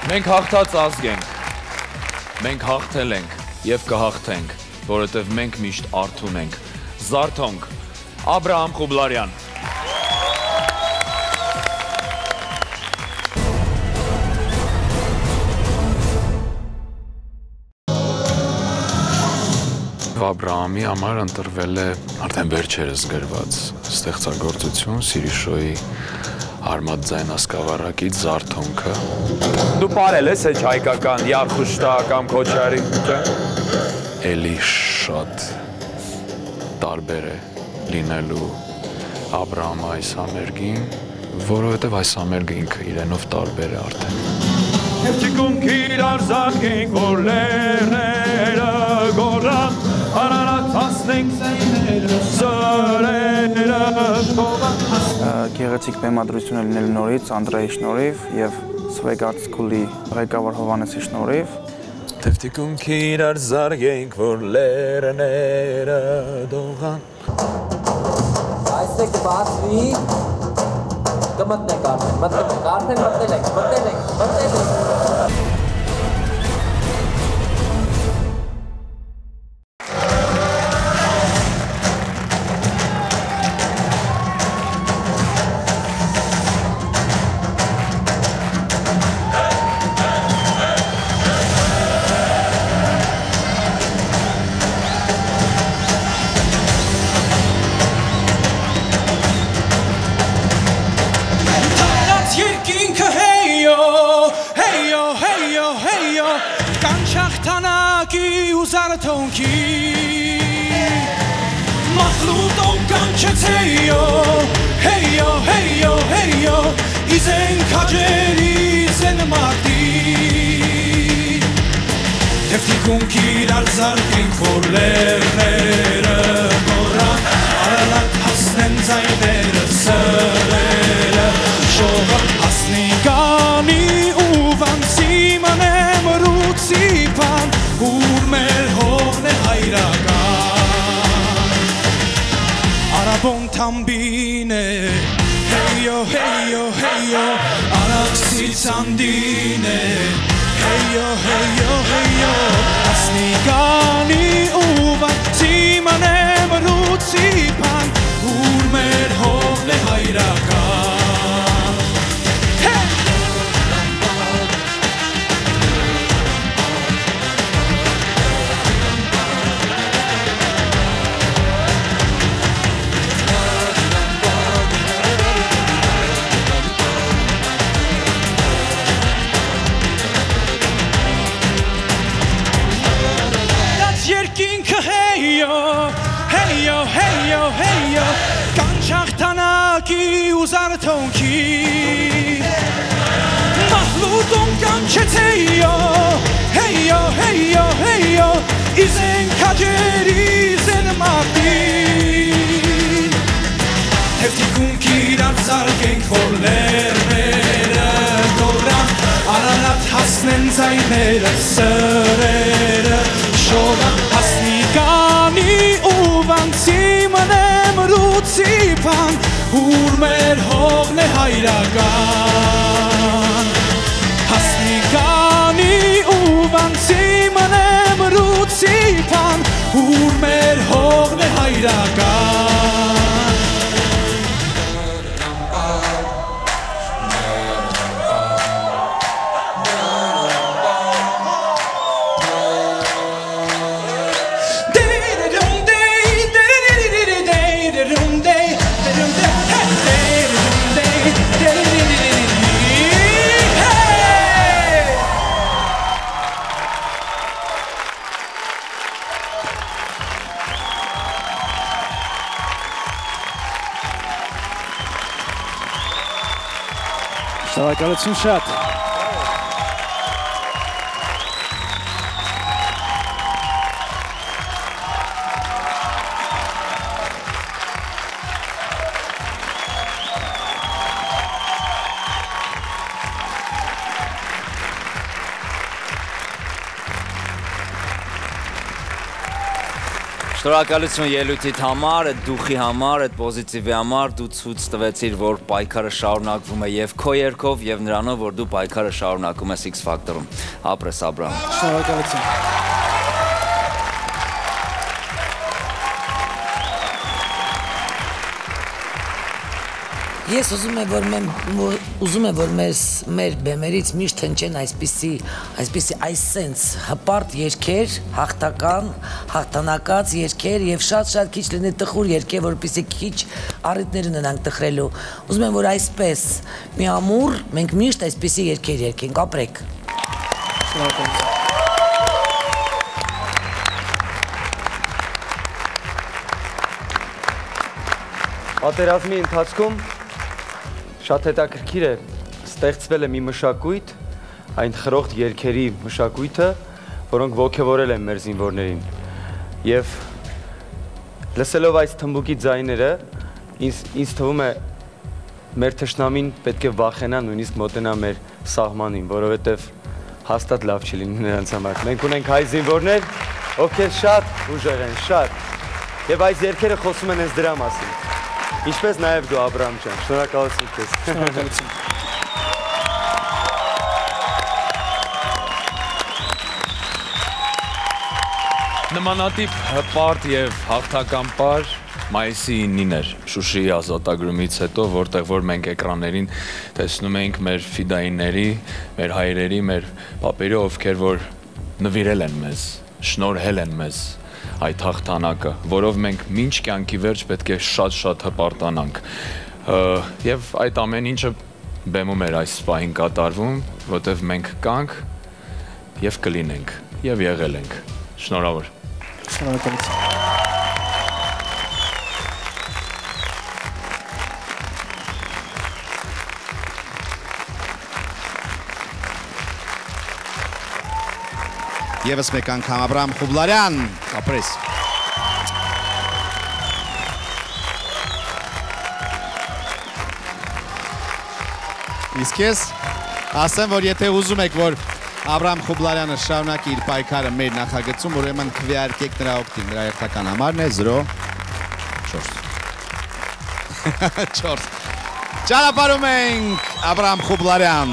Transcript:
Մենք հաղթած ազգ ենք, մենք հաղթել ենք և կհաղթենք, որովհետև մենք միշտ արթուն ենք։ Զարթոնք, Աբրահամ Խուբլարյան։ Աբրահամի համար ընտրվել է արդեն վերջերս գրված ստեղծագործություն Սիրիշոյի Արմատ ձայնասկավառակից Զարթոնքը։ Դու պարել ես էջ հայկական Յարխուշտա կամ Քոչարի Էլի շատ տարբեր է լինելու Աբրահամը այս համերգին, որովհետև այս համերգը ինքը իրենով տարբեր է արդեն։ Եվչիկում կիրար զարգենք, որ լերները գորան, Արարատ հասնենք սայները, սրերը շովան։ Գեղեցիկ բեմադրություն է լինել նորից Անդրեի շնորհիվ և Swag Art School-ի ղեկավար Հովհաննեսի շնորհիվ։ Թեվտիկում կիրար զարգենք, որ լերները դողան։ Այսեք բացվի, կմտնենք արդեն, մտնել ենք։ Զարթոնքի մախլուտոն կանչեցեյո հեյո հեյո հեյո իզեն քաջերի զեն մարտի Թեվտիկում կիրար զարթենք որ լերները գորան Արալատ հասնեն ձայները սրերը շողը հասնի գանի ու վանցի մանեմ ռուցի պան Ուր մեր հողն է հայրական Արաբոն թամբին է Հեյո, հեյո, հեյո Արաքսի ծանդին է Հեյո, հեյո, հեյո Ասնի գանի ու վանցի մանեմ ռուցի պան Ուր մեր հողն է հայրական Կանչախտանակի ու զարթոնքի Մախլուտոն կանչեցեյո Հեյո, հեյո, հեյո Իզեն քաջերի զեն մարտի Թեվտիկում կիրար զարգենք, որ լերները գորան Արարատ հասնեն ձայները, սրերը շողան Հասնի գանի ու վանցի մնեմ ռուցի պան Ուր մեր հողն է հայրական Հասնի գանի ու վանցի մնեմ ռուցի պան Ուր մեր հողն է հայրական Շնորհակալություն շատ։ Շնորհակալություն ելույթիդ համար, այդ դուխի համար, այդ պոզիտիվի համար, դու ցույց տվեցիր, որ պայքարը շարունակվում է եւ քո երգով եւ նրանով, որ դու պայքարը շարունակում ես X Factor-ում։ Ապրես Աբրահամ։ Շնորհակալություն։ Ես ուզում եմ, որ մեր բեմերից միշտ հնչեն այսպիսի այս սենց հպարտ երգեր, հաղթական, հաղթանակած երգեր եւ շատ քիչ լինի տխուր երգեր, որպեսզի քիչ առիթներ ունենանք տխրելու։ Ուզում եմ, որ այսպես մի ամուր մենք միշտ այսպիսի երգեր երգենք, ապրեք։ Շնորհակալություն։ Պատերազմի ընթացքում շատ հետաքրքիր է, ստեղծվել է մի մշակույթ, այն խրոխտ երգերի մշակույթը, որոնք ոգևորել են մեր զինվորներին։ Եվ լսելով այս թմբուկի ձայները, ինձ թվում է մեր թշնամին պետք է վախենա նույնիսկ մոտենա մեր սահմանին, որովհետև հաստատ լավ չի լինի նրանց համար։ Մենք ունենք հայ զինվորներ, ովքեր շատ ուժեղ են, շատ։ Եվ այս երգերը խոսում են հենց դրա մասին։ Ինչպես նաև դու Աբրահամ ջան, շնորհակալություն քեզ։ Շնորհակալություն։ Նմանատիպ հպարտ եւ հաղթական պար մայիսի 9-ին էր Շուշիի ազատագրումից հետո, որտեղ որ մենք էկրաններին տեսնում էինք մեր ֆիդայինների, մեր հայրերի, մեր պապերի, ովքեր որ նվիրել են մեզ, շնորհել են մեզ այդ հաղթանակը, որով մենք մինչ կյանքի վերջ պետք է շատ հպարտանանք։ Եվ այդ ամեն ինչը բեմում էր այս պահին կատարվում, որտեղ մենք կանք եւ կլինենք եւ եղել ենք։ Շնորհավոր։ Շնորհակալություն։ Եվս մեկ անգամ Աբրահամ Խուբլարյան, ապրես։ Իսկ ես ասեմ, որ եթե ուզում եք, որ Աբրահամ Խուբլարյանը շարունակի իր պայքարը մեր նախագծում, ուրեմն քվեարկեք նրա օգտին, նրա հերթական համարն է 0-4։ Ճանապարհում ենք Աբրահամ Խուբլարյան։